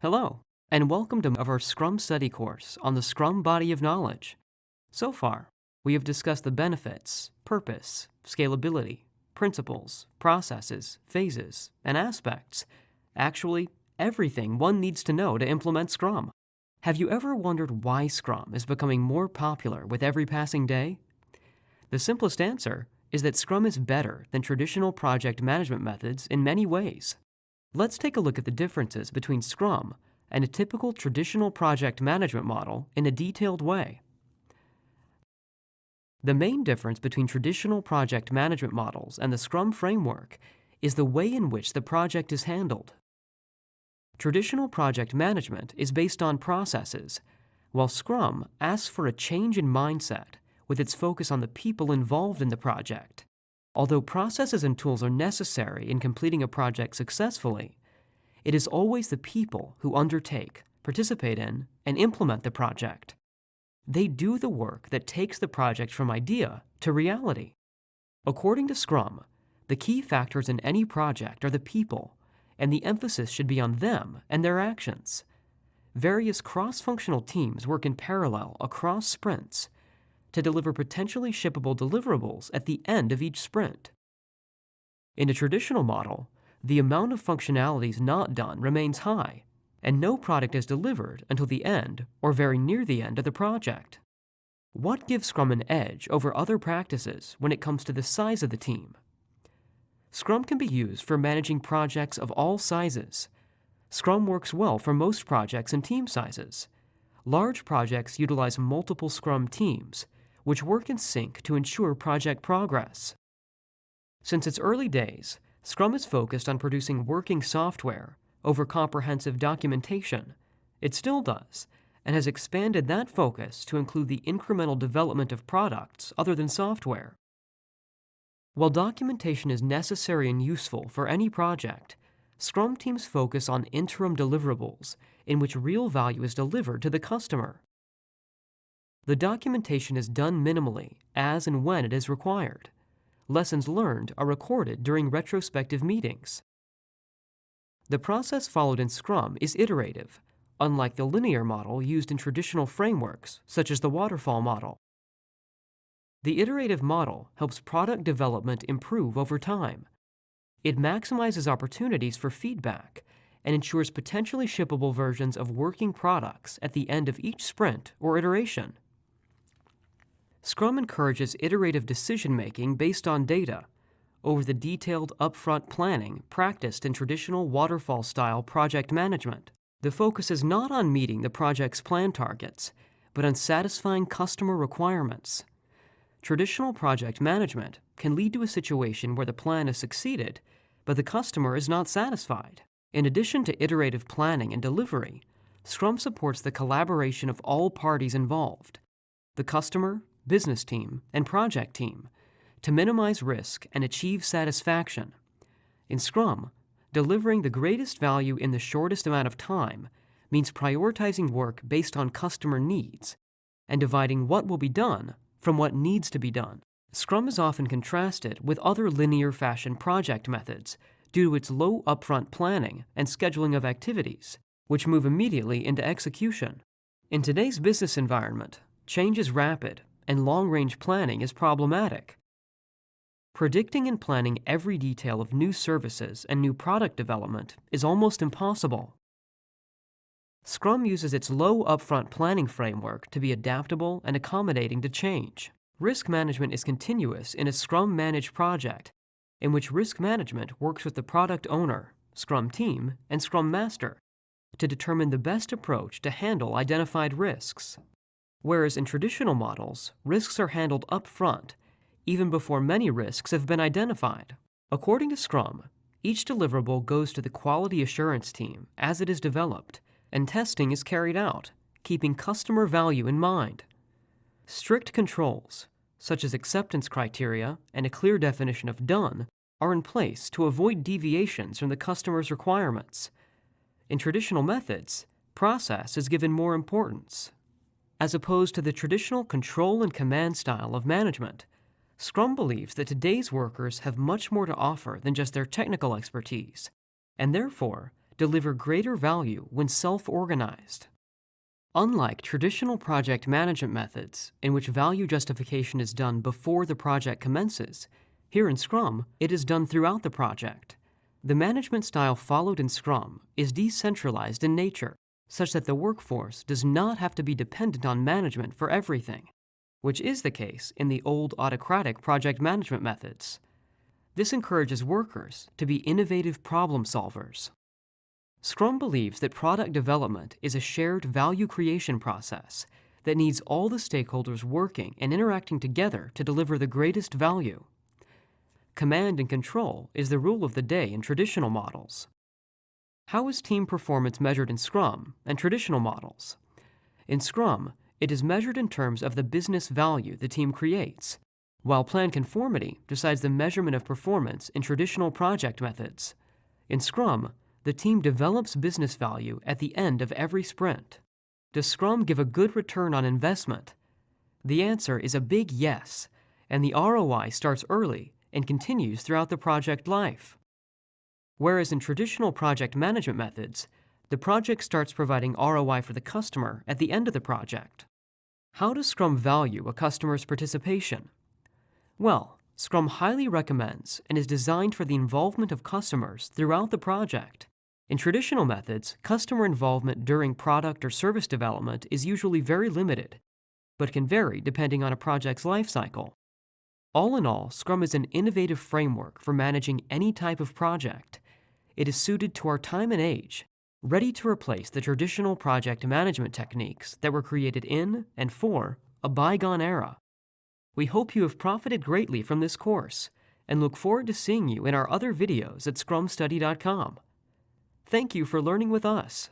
Hello, and welcome to our Scrum study course on the Scrum body of knowledge. So far, we have discussed the benefits, purpose, scalability, principles, processes, phases, and aspects. Actually, everything one needs to know to implement Scrum. Have you ever wondered why Scrum is becoming more popular with every passing day? The simplest answer is that Scrum is better than traditional project management methods in many ways. Let's take a look at the differences between Scrum and a typical traditional project management model in a detailed way. The main difference between traditional project management models and the Scrum framework is the way in which the project is handled. Traditional project management is based on processes, while Scrum asks for a change in mindset with its focus on the people involved in the project. Although processes and tools are necessary in completing a project successfully, it is always the people who undertake, participate in, and implement the project. They do the work that takes the project from idea to reality. According to Scrum, the key factors in any project are the people, and the emphasis should be on them and their actions. Various cross-functional teams work in parallel across sprints to deliver potentially shippable deliverables at the end of each sprint. In a traditional model, the amount of functionalities not done remains high, and no product is delivered until the end or very near the end of the project. What gives Scrum an edge over other practices when it comes to the size of the team? Scrum can be used for managing projects of all sizes. Scrum works well for most projects and team sizes. Large projects utilize multiple Scrum teams, which work in sync to ensure project progress. Since its early days, Scrum is focused on producing working software over comprehensive documentation. It still does, and has expanded that focus to include the incremental development of products other than software. While documentation is necessary and useful for any project, Scrum teams focus on interim deliverables in which real value is delivered to the customer. The documentation is done minimally as and when it is required. Lessons learned are recorded during retrospective meetings. The process followed in Scrum is iterative, unlike the linear model used in traditional frameworks, such as the waterfall model. The iterative model helps product development improve over time. It maximizes opportunities for feedback and ensures potentially shippable versions of working products at the end of each sprint or iteration. Scrum encourages iterative decision-making based on data, over the detailed upfront planning practiced in traditional waterfall-style project management. The focus is not on meeting the project's plan targets, but on satisfying customer requirements. Traditional project management can lead to a situation where the plan has succeeded, but the customer is not satisfied. In addition to iterative planning and delivery, Scrum supports the collaboration of all parties involved: the customer, business team, and project team, to minimize risk and achieve satisfaction. In Scrum, delivering the greatest value in the shortest amount of time means prioritizing work based on customer needs and dividing what will be done from what needs to be done. Scrum is often contrasted with other linear fashion project methods due to its low upfront planning and scheduling of activities, which move immediately into execution. In today's business environment, change is rapid and long-range planning is problematic. Predicting and planning every detail of new services and new product development is almost impossible. Scrum uses its low upfront planning framework to be adaptable and accommodating to change. Risk management is continuous in a Scrum-managed project, in which risk management works with the product owner, Scrum team, and Scrum Master to determine the best approach to handle identified risks. Whereas in traditional models, risks are handled up front, even before many risks have been identified. According to Scrum, each deliverable goes to the quality assurance team as it is developed, and testing is carried out, keeping customer value in mind. Strict controls, such as acceptance criteria and a clear definition of done, are in place to avoid deviations from the customer's requirements. In traditional methods, process is given more importance. As opposed to the traditional control and command style of management, Scrum believes that today's workers have much more to offer than just their technical expertise, and therefore deliver greater value when self-organized. Unlike traditional project management methods, in which value justification is done before the project commences, here in Scrum, it is done throughout the project. The management style followed in Scrum is decentralized in nature, such that the workforce does not have to be dependent on management for everything, which is the case in the old autocratic project management methods. This encourages workers to be innovative problem solvers. Scrum believes that product development is a shared value creation process that needs all the stakeholders working and interacting together to deliver the greatest value. Command and control is the rule of the day in traditional models. How is team performance measured in Scrum and traditional models? In Scrum, it is measured in terms of the business value the team creates, while plan conformity decides the measurement of performance in traditional project methods. In Scrum, the team develops business value at the end of every sprint. Does Scrum give a good return on investment? The answer is a big yes, and the ROI starts early and continues throughout the project life. Whereas in traditional project management methods, the project starts providing ROI for the customer at the end of the project. How does Scrum value a customer's participation? Well, Scrum highly recommends and is designed for the involvement of customers throughout the project. In traditional methods, customer involvement during product or service development is usually very limited, but can vary depending on a project's life cycle. All in all, Scrum is an innovative framework for managing any type of project. It is suited to our time and age, ready to replace the traditional project management techniques that were created in and for a bygone era. We hope you have profited greatly from this course and look forward to seeing you in our other videos at scrumstudy.com. Thank you for learning with us.